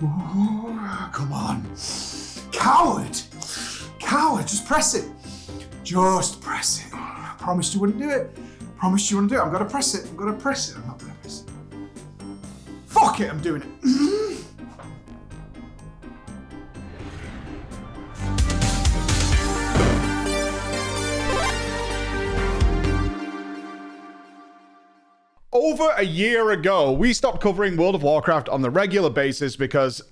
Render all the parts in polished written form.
Ooh, come on. Coward! Coward, just press it. Just press it. I promised you wouldn't do it. Promised you wouldn't do it. I'm gonna press it. I'm gonna press it. I'm not gonna press it. Fuck it, I'm doing it. Over a year ago, we stopped covering World of Warcraft on the regular basis because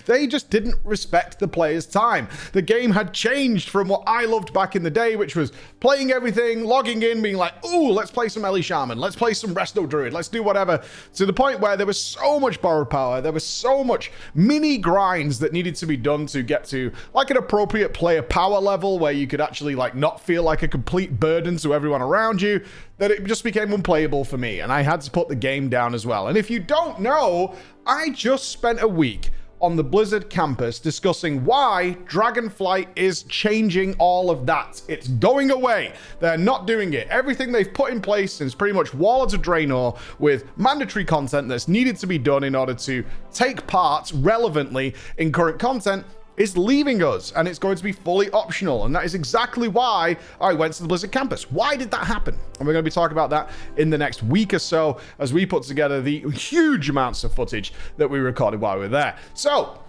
they just didn't respect the player's time. The game had changed from what I loved back in the day, which was playing everything, logging in, being like, ooh, let's play some Ellie Shaman, let's play some Resto Druid, let's do whatever, to the point where there was so much borrowed power, there was so much mini grinds that needed to be done to get to like an appropriate player power level where you could actually like not feel like a complete burden to everyone around you, that it just became unplayable for me, and I had to put the game down as well. And if you don't know, I just spent a week on the Blizzard campus discussing why Dragonflight is changing all of that. It's going away. They're not doing it. Everything they've put in place since pretty much Warlords of Draenor with mandatory content that's needed to be done in order to take part relevantly in current content is leaving us, and it's going to be fully optional, and that is exactly why I went to the Blizzard campus. Why did that happen? And we're going to be talking about that in the next week or so as we put together the huge amounts of footage that we recorded while we were there. So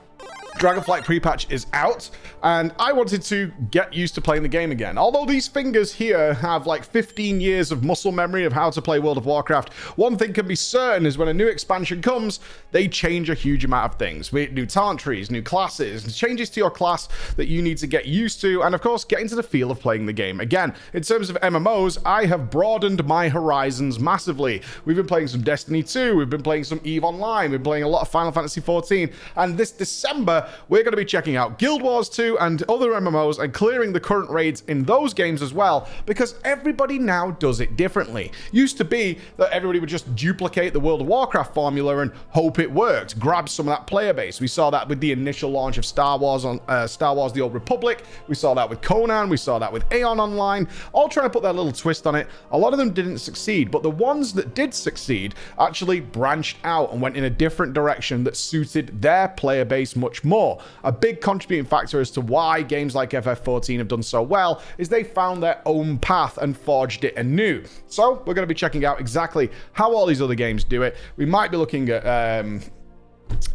Dragonflight pre-patch is out, and I wanted to get used to playing the game again. Although these fingers here have like 15 years of muscle memory of how to play World of Warcraft, one thing can be certain is when a new expansion comes, they change a huge amount of things. New talent trees, new classes, changes to your class that you need to get used to, and of course, get into the feel of playing the game again. In terms of MMOs, I have broadened my horizons massively. We've been playing some Destiny 2, we've been playing some EVE Online, we've been playing a lot of Final Fantasy 14, and this December, we're going to be checking out Guild Wars 2 and other MMOs and clearing the current raids in those games as well, because everybody now does it differently. Used to be that everybody would just duplicate the World of Warcraft formula and hope it worked, grab some of that player base. We saw that with the initial launch of Star Wars on Star Wars The Old Republic. We saw that with Conan. We saw that with Aeon Online, all trying to put their little twist on it. A lot of them didn't succeed, but the ones that did succeed actually branched out and went in a different direction that suited their player base much more. A big contributing factor as to why games like FF14 have done so well is they found their own path and forged it anew. So we're going to be checking out exactly how all these other games do it. We might be looking at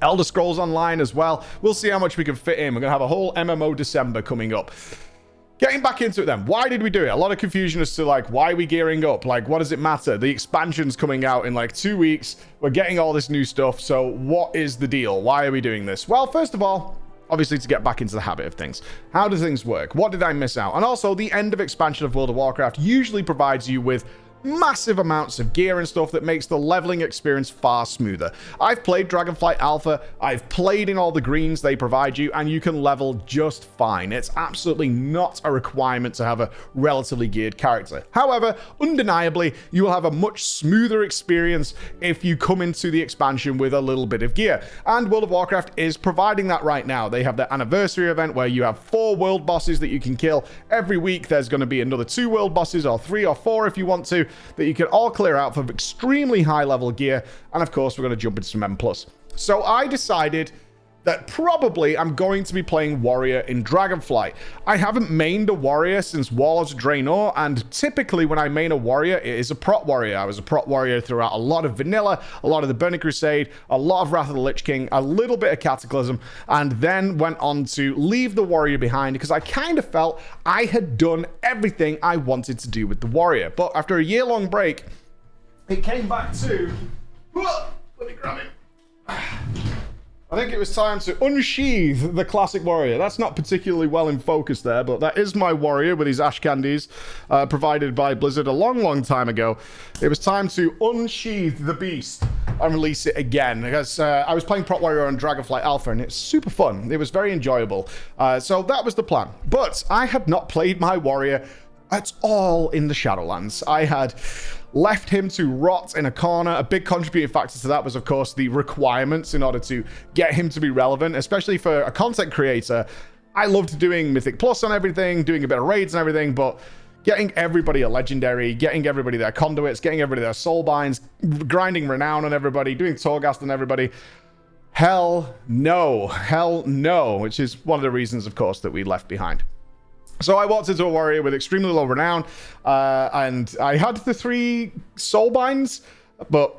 Elder Scrolls Online as well. We'll see how much we can fit in. We're going to have a whole MMO December coming up. Getting back into it then, why did we do it? A lot of confusion as to like, why are we gearing up? Like, what does it matter? The expansion's coming out in like 2 weeks. We're getting all this new stuff. So what is the deal? Why are we doing this? Well, first of all, obviously to get back into the habit of things. How do things work? What did I miss out? And also, the end of expansion of World of Warcraft usually provides you with massive amounts of gear and stuff that makes the leveling experience far smoother. I've played Dragonflight Alpha, I've played in all the greens they provide you, and you can level just fine. It's absolutely not a requirement to have a relatively geared character. However, undeniably, you will have a much smoother experience if you come into the expansion with a little bit of gear. And World of Warcraft is providing that right now. They have their anniversary event where you have 4 world bosses that you can kill. Every week there's going to be another 2 world bosses, or 3 or 4 if you want to, that you can all clear out for extremely high level gear. And of course, we're going to jump into some M+. So I decided that probably I'm going to be playing Warrior in Dragonflight. I haven't mained a Warrior since Warlords of Draenor, and typically when I main a Warrior, it is a Prot Warrior. I was a Prot Warrior throughout a lot of Vanilla, a lot of the Burning Crusade, a lot of Wrath of the Lich King, a little bit of Cataclysm, and then went on to leave the Warrior behind because I kind of felt I had done everything I wanted to do with the Warrior. But after a year-long break, it came back to... Let me grab it. I think it was time to unsheath the classic Warrior. That's not particularly well in focus there, but that is my Warrior with his ash candies provided by Blizzard a long, long time ago. It was time to unsheath the beast and release it again, because I was playing Prot Warrior on Dragonflight Alpha, and it's super fun. It was very enjoyable. So that was the plan. But I had not played my Warrior at all in the Shadowlands. I had left him to rot in a corner. A big contributing factor to that was, of course, the requirements in order to get him to be relevant, especially for a content creator. I loved doing Mythic Plus on everything, doing a bit of raids and everything, but getting everybody a legendary, getting everybody their conduits, getting everybody their soulbinds, grinding renown on everybody, doing Torghast on everybody, Hell no, which is one of the reasons, of course, that we left behind. So I walked into a warrior with extremely low renown, and I had the 3 soul binds, but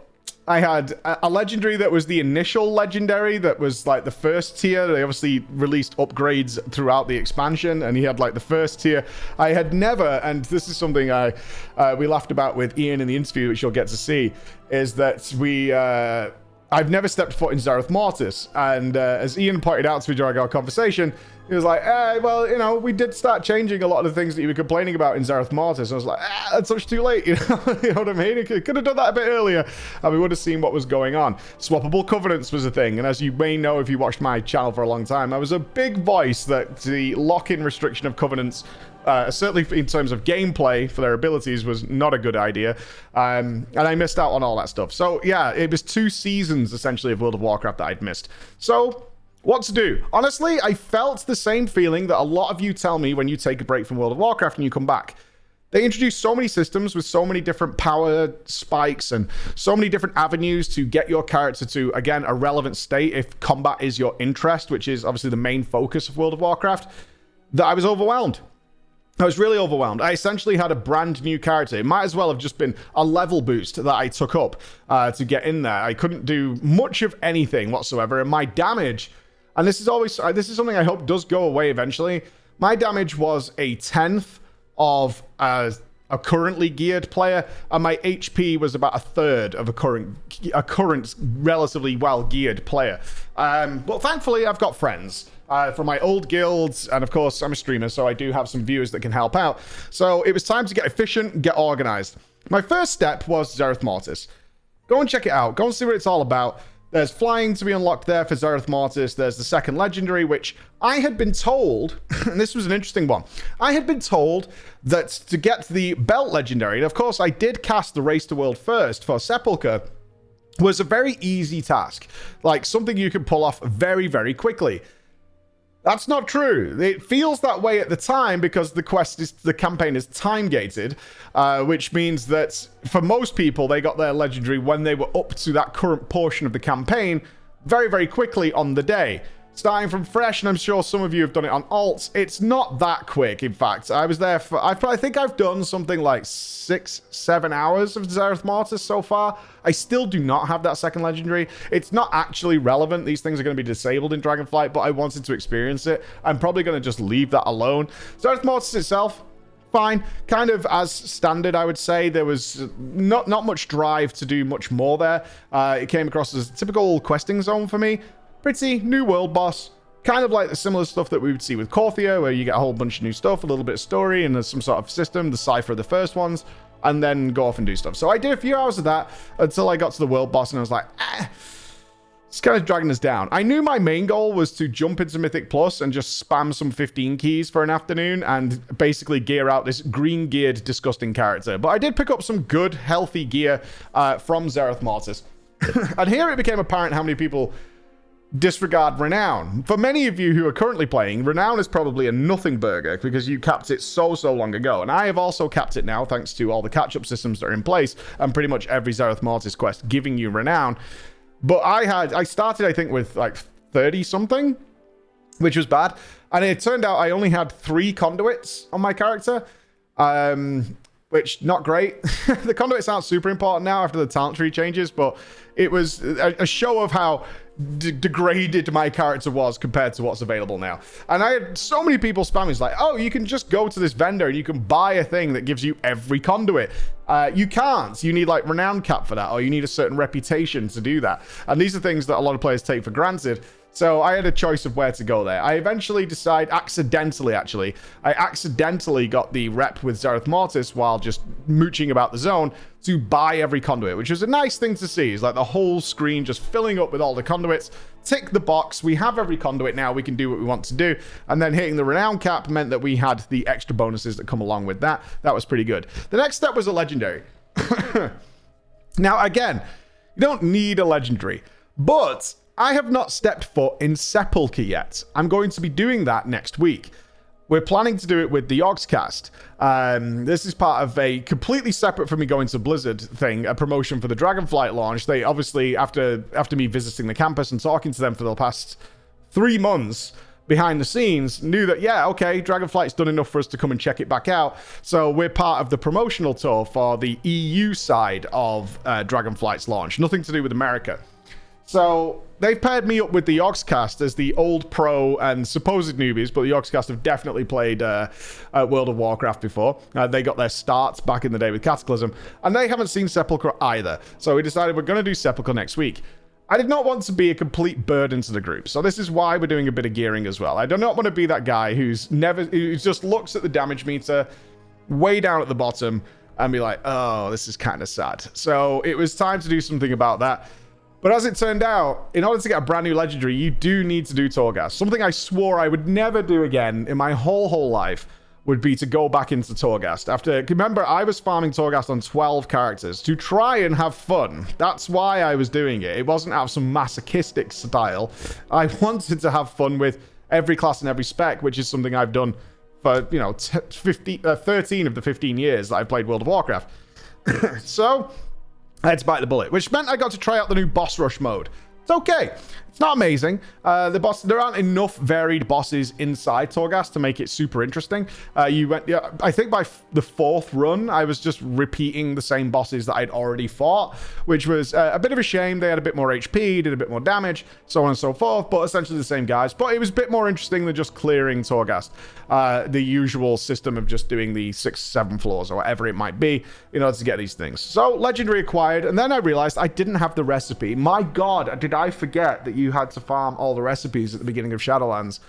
I had a legendary that was the initial legendary that was like the first tier. They obviously released upgrades throughout the expansion, and he had like the first tier. I had never, and this is something we laughed about with Ian in the interview, which you'll get to see, is that I've never stepped foot in Zereth Mortis. And as Ian pointed out to me during our conversation, he was like, well, you know, we did start changing a lot of the things that you were complaining about in Zereth Mortis. And I was like, that's much too late. You know what I mean? You could have done that a bit earlier, and we would have seen what was going on. Swappable covenants was a thing. And as you may know, if you watched my channel for a long time, I was a big voice that the lock-in restriction of covenants, certainly in terms of gameplay for their abilities, was not a good idea. And I missed out on all that stuff. So yeah, it was 2 seasons essentially of World of Warcraft that I'd missed. So what to do? Honestly, I felt the same feeling that a lot of you tell me when you take a break from World of Warcraft and you come back. They introduced so many systems with so many different power spikes and so many different avenues to get your character to, again, a relevant state if combat is your interest, which is obviously the main focus of World of Warcraft, that I was overwhelmed. I was really overwhelmed. I essentially had a brand new character. It might as well have just been a level boost that I took up to get in there. I couldn't do much of anything whatsoever, and my damage, and this is something I hope does go away eventually, my damage was a 10th of a currently geared player, and my HP was about a 1/3 of a current relatively well geared player. But thankfully, I've got friends from my old guilds, and of course, I'm a streamer, so I do have some viewers that can help out. So it was time to get efficient, get organized. My first step was Zereth Mortis. Go and check it out. Go and see what it's all about. There's flying to be unlocked there for Zereth Mortis. There's the second legendary, which I had been told, and this was an interesting one, I had been told that to get the belt legendary, and of course I did cast the Race to World first for Sepulchre, was a very easy task. Like something you could pull off very, very quickly. That's not true. It feels that way at the time because the campaign is time gated, which means that for most people, they got their legendary when they were up to that current portion of the campaign very, very quickly on the day. Starting from fresh, and I'm sure some of you have done it on alts, it's not that quick, in fact. I was there for, I think I've done something like 6-7 hours of Zereth Mortis so far. I still do not have that second legendary. It's not actually relevant. These things are going to be disabled in Dragonflight, but I wanted to experience it. I'm probably going to just leave that alone. Zereth Mortis itself, fine. Kind of as standard, I would say. There was not much drive to do much more there. It came across as a typical questing zone for me. Pretty new world boss, kind of like the similar stuff that we would see with Korthia, where you get a whole bunch of new stuff, a little bit of story, and there's some sort of system, the cipher of the first ones, and then go off and do stuff. So I did a few hours of that until I got to the world boss, and I was like, it's kind of dragging us down. I knew my main goal was to jump into Mythic Plus and just spam some 15 keys for an afternoon and basically gear out this green-geared, disgusting character. But I did pick up some good, healthy gear from Zereth Mortis. And here it became apparent how many people disregard renown. For many of you who are currently playing, renown is probably a nothing burger because you capped it so long ago, and I have also capped it now thanks to all the catch-up systems that are in place and pretty much every Zereth Mortis quest giving you renown. But I started, I think, with like 30 something, which was bad, and it turned out I only had 3 conduits on my character, which not great. The conduits aren't super important now after the talent tree changes, but it was a show of how degraded my character was compared to what's available now. And I had so many people spamming, it's like, oh, you can just go to this vendor and you can buy a thing that gives you every conduit. You can't. You need like renown cap for that, or you need a certain reputation to do that. And these are things that a lot of players take for granted. So I had a choice of where to go there. I eventually decided, accidentally got the rep with Zereth Mortis while just mooching about the zone to buy every conduit, which was a nice thing to see. It's like the whole screen just filling up with all the conduits. Tick the box. We have every conduit now. We can do what we want to do. And then hitting the renown cap meant that we had the extra bonuses that come along with that. That was pretty good. The next step was a legendary. Now, again, you don't need a legendary, but I have not stepped foot in Sepulchre yet. I'm going to be doing that next week. we're planning to do it with the Yogscast. This is part of a completely separate from me going to Blizzard thing, a promotion for the Dragonflight launch. They obviously, after me visiting the campus and talking to them for the past 3 months behind the scenes, knew that, yeah, okay, Dragonflight's done enough for us to come and check it back out. So we're part of the promotional tour for the EU side of Dragonflight's launch. Nothing to do with America. So they've paired me up with the Yogscast as the old pro and supposed newbies, but the Yogscast have definitely played World of Warcraft before. They got their starts back in the day with Cataclysm, and they haven't seen Sepulchre either. So we decided we're going to do Sepulchre next week. I did not want to be a complete burden to the group, so this is why we're doing a bit of gearing as well. I do not want to be that guy who just looks at the damage meter way down at the bottom and be like, oh, this is kind of sad. So it was time to do something about that. But as it turned out, in order to get a brand new legendary, you do need to do Torghast. Something I swore I would never do again in my whole life would be to go back into Torghast. Remember, I was farming Torghast on 12 characters to try and have fun. That's why I was doing it. It wasn't out of some masochistic style. I wanted to have fun with every class and every spec, which is something I've done for, 13 of the 15 years that I've played World of Warcraft. So I had to bite the bullet, which meant I got to try out the new boss rush mode. It's okay. It's not amazing. There aren't enough varied bosses inside Torghast to make it super interesting. I think by the 4th run, I was just repeating the same bosses that I'd already fought, which was a bit of a shame. They had a bit more HP, did a bit more damage, so on and so forth, but essentially the same guys. But it was a bit more interesting than just clearing Torghast. The usual system of just doing the 6-7 floors or whatever it might be in order to get these things. So Legendary acquired, and then I realized I didn't have the recipe. My God, did I forget that you had to farm all the recipes at the beginning of Shadowlands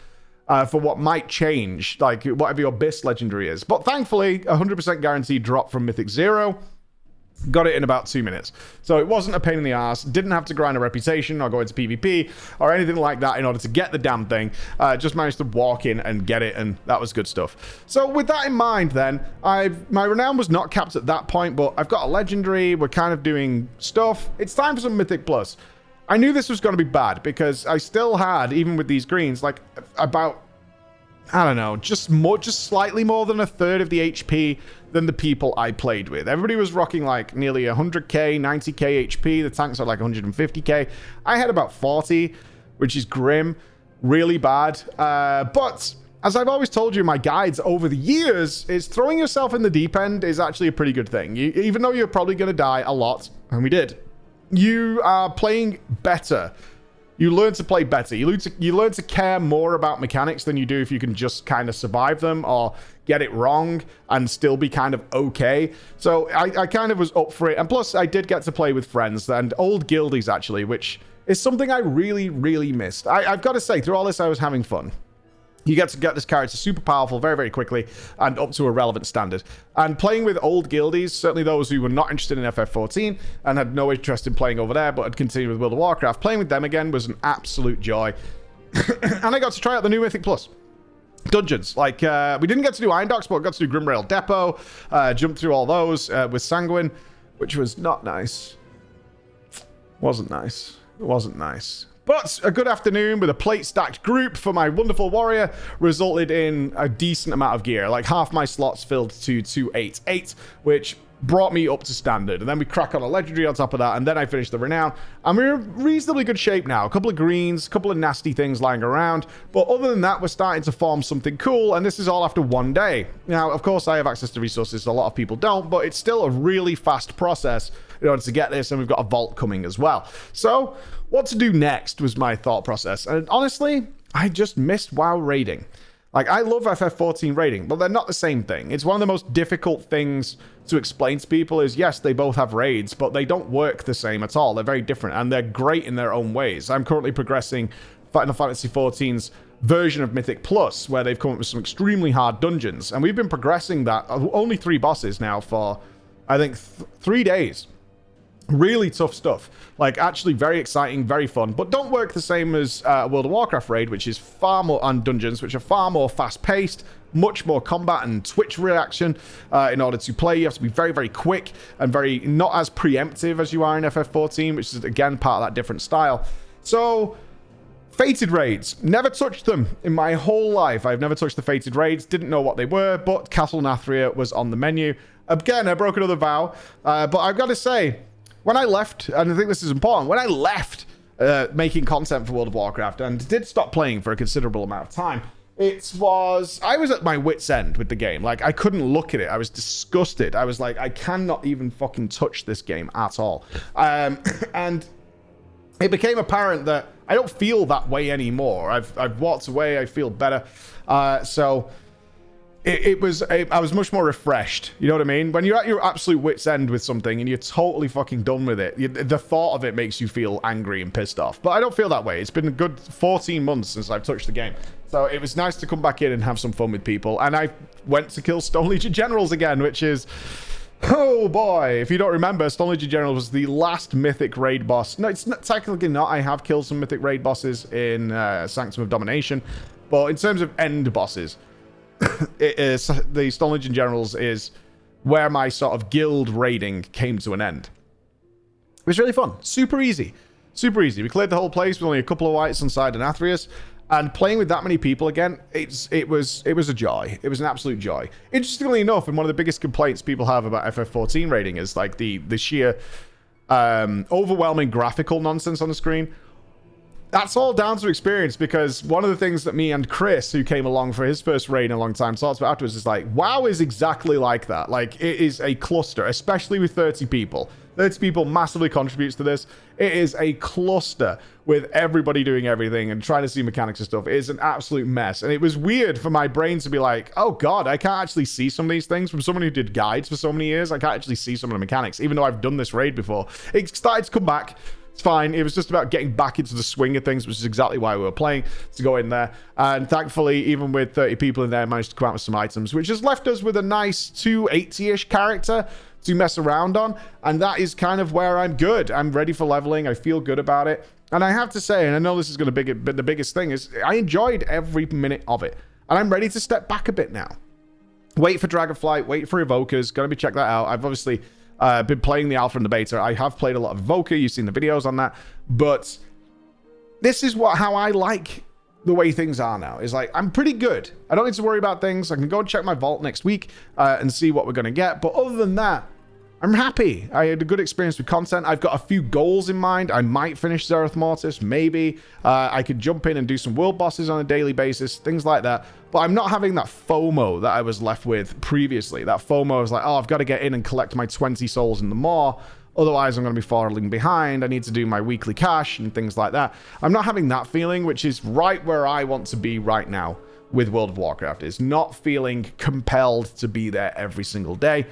for what might change, like whatever your BIS legendary is. But thankfully, 100% guaranteed drop from Mythic 0. Got it in about 2 minutes. So it wasn't a pain in the ass. Didn't have to grind a reputation or go into PvP or anything like that in order to get the damn thing. Just managed to walk in and get it, and that was good stuff. So with that in mind then, my renown was not capped at that point, but I've got a legendary. We're kind of doing stuff. It's time for some Mythic Plus. I knew this was going to be bad because I still had, even with these greens, like about, I don't know, just slightly more than a third of the HP than the people I played with. Everybody was rocking like nearly 100k, 90k HP. The tanks are like 150k. I had about 40, which is grim, really bad. But as I've always told you in my guides over the years, is throwing yourself in the deep end is actually a pretty good thing. Even though you're probably going to die a lot, and we did, you are playing better. You learn to play better. You learn to care more about mechanics than you do if you can just kind of survive them or get it wrong and still be kind of okay. So I kind of was up for it. And plus, I did get to play with friends and old guildies, actually, which is something I really, really missed. I've got to say, through all this, I was having fun. You get to get this character super powerful very, very quickly and up to a relevant standard. And playing with old guildies, certainly those who were not interested in FF14 and had no interest in playing over there but had continued with World of Warcraft, playing with them again was an absolute joy. And I got to try out the new Mythic Plus dungeons. Like, we didn't get to do Iron Docks, but we got to do Grimrail Depot, jump through all those with Sanguine, which was not nice. Wasn't nice. It wasn't nice. But a good afternoon with a plate-stacked group for my wonderful warrior resulted in a decent amount of gear. Like half my slots filled to 288, which brought me up to standard. And then we crack on a legendary on top of that, and then I finished the renown. And we're in reasonably good shape now. A couple of greens, a couple of nasty things lying around. But other than that, we're starting to form something cool, and this is all after 1 day. Now, of course, I have access to resources. A lot of people don't, but it's still a really fast process in order to get this, and we've got a vault coming as well. So what to do next was my thought process. And honestly, I just missed WoW raiding. Like, I love FF14 raiding, but they're not the same thing. It's one of the most difficult things to explain to people is, yes, they both have raids, but they don't work the same at all. They're very different, and they're great in their own ways. I'm currently progressing Final Fantasy XIV's version of Mythic Plus, where they've come up with some extremely hard dungeons, and we've been progressing that, only 3 bosses now for, I think, 3 days. Really tough stuff. Like, actually very exciting, very fun, but don't work the same as World of Warcraft raid, which is far more, and dungeons, which are far more fast-paced, much more combat and twitch reaction. In order to play, you have to be very, very quick and very not as preemptive as you are in FF14, which is, again, part of that different style. So Fated raids. Never touched them in my whole life. I've never touched the fated raids. Didn't know what they were, but Castle Nathria was on the menu. Again, I broke another vow. But I've got to say, when I left, and I think this is important, when I left making content for World of Warcraft and did stop playing for a considerable amount of time, I was at my wit's end with the game. Like, I couldn't look at it. I was disgusted. I was like, I cannot even fucking touch this game at all. And it became apparent that I don't feel that way anymore. I've walked away. I feel better. So I was much more refreshed. You know what I mean? When you're at your absolute wit's end with something and you're totally fucking done with it, the thought of it makes you feel angry and pissed off. But I don't feel that way. It's been a good 14 months since I've touched the game. So it was nice to come back in and have some fun with people. And I went to kill Stone Legion Generals again, which is... Oh boy, if you don't remember, Stone Legion General was the last mythic raid boss. No, it's not, technically not. I have killed some mythic raid bosses in Sanctum of Domination. But in terms of end bosses, the Stone Legion Generals is where my sort of guild raiding came to an end. It was really fun. Super easy. Super easy. We cleared the whole place with only a couple of wights inside Anathrius. And playing with that many people again, it was a joy. It was an absolute joy. Interestingly enough, and one of the biggest complaints people have about FF14 raiding is like the sheer overwhelming graphical nonsense on the screen. That's all down to experience, because one of the things that me and Chris, who came along for his first raid in a long time, talked about afterwards is like, WoW is exactly like that. Like, it is a cluster, especially with 30 people. 30 people massively contributes to this. It is a cluster with everybody doing everything and trying to see mechanics and stuff. It is an absolute mess. And it was weird for my brain to be like, oh God, I can't actually see some of these things. From someone who did guides for so many years, I can't actually see some of the mechanics, even though I've done this raid before. It started to come back. It's fine. It was just about getting back into the swing of things, which is exactly why we were playing, to go in there. And thankfully, even with 30 people in there, I managed to come out with some items, which has left us with a nice 280-ish character to mess around on. And that is kind of where I'm good. I'm ready for leveling. I feel good about it. And I have to say, and I know this is going to be but the biggest thing is I enjoyed every minute of it. And I'm ready to step back a bit now. Wait for Dragonflight, wait for Evokers. Gonna be check that out. I've obviously been playing the alpha and the beta. I have played a lot of Evoker. You've seen the videos on that. But this is how I like the way things are now. Is like, I'm pretty good. I don't need to worry about things. I can go and check my vault next week and see what we're going to get. But other than that, I'm happy. I had a good experience with content. I've got a few goals in mind. I might finish Zereth Mortis, maybe. I could jump in and do some world bosses on a daily basis, things like that. But I'm not having that FOMO that I was left with previously. That FOMO is like, oh, I've got to get in and collect my 20 souls in the maw. Otherwise, I'm going to be falling behind. I need to do my weekly cash and things like that. I'm not having that feeling, which is right where I want to be right now with World of Warcraft. Is not feeling compelled to be there every single day.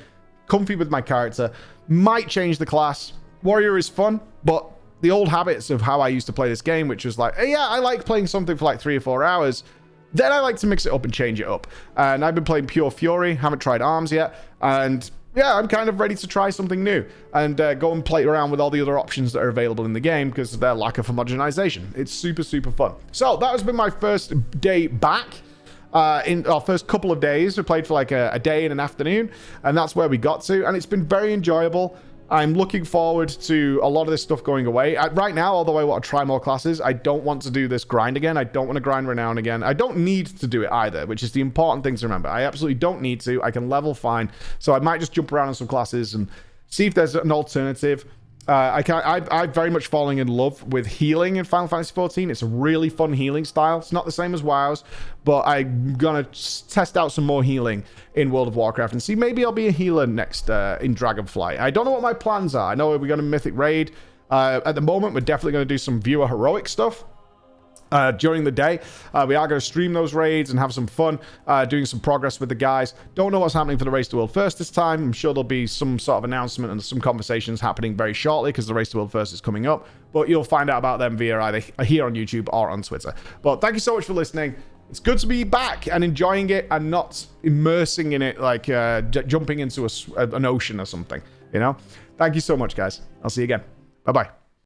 Comfy with my character. Might change the class. Warrior is fun, but the old habits of how I used to play this game, which was like, hey, yeah, I like playing something for like 3 or 4 hours. Then I like to mix it up and change it up. And I've been playing Pure Fury. Haven't tried Arms yet. And yeah, I'm kind of ready to try something new and go and play around with all the other options that are available in the game because of their lack of homogenization. It's super, super fun. So that has been my first day back. In our first couple of days, we played for like a day and an afternoon, and that's where we got to, and it's been very enjoyable. I'm looking forward to a lot of this stuff going away. Right now, although I want to try more classes, I don't want to do this grind again. I don't want to grind Renown again. I don't need to do it either, which is the important thing to remember. I absolutely don't need to. I can level fine, so I might just jump around on some classes and see if there's an alternative. I'm very much falling in love with healing in Final Fantasy XIV. It's a really fun healing style. It's not the same as WoW's, but I'm gonna test out some more healing in World of Warcraft and see maybe I'll be a healer next in Dragonflight. I don't know what my plans are. I know we're going to Mythic Raid. At the moment, we're definitely going to do some viewer heroic stuff. During the day, we are going to stream those raids and have some fun doing some progress with the guys. Don't know what's happening for the Race to World First this time. I'm sure there'll be some sort of announcement and some conversations happening very shortly because the Race to World First is coming up, but you'll find out about them via either here on YouTube or on Twitter. But thank you so much for listening. It's good to be back and enjoying it and not immersing in it like jumping into an ocean or something, you know? Thank you so much, guys. I'll see you again. Bye-bye.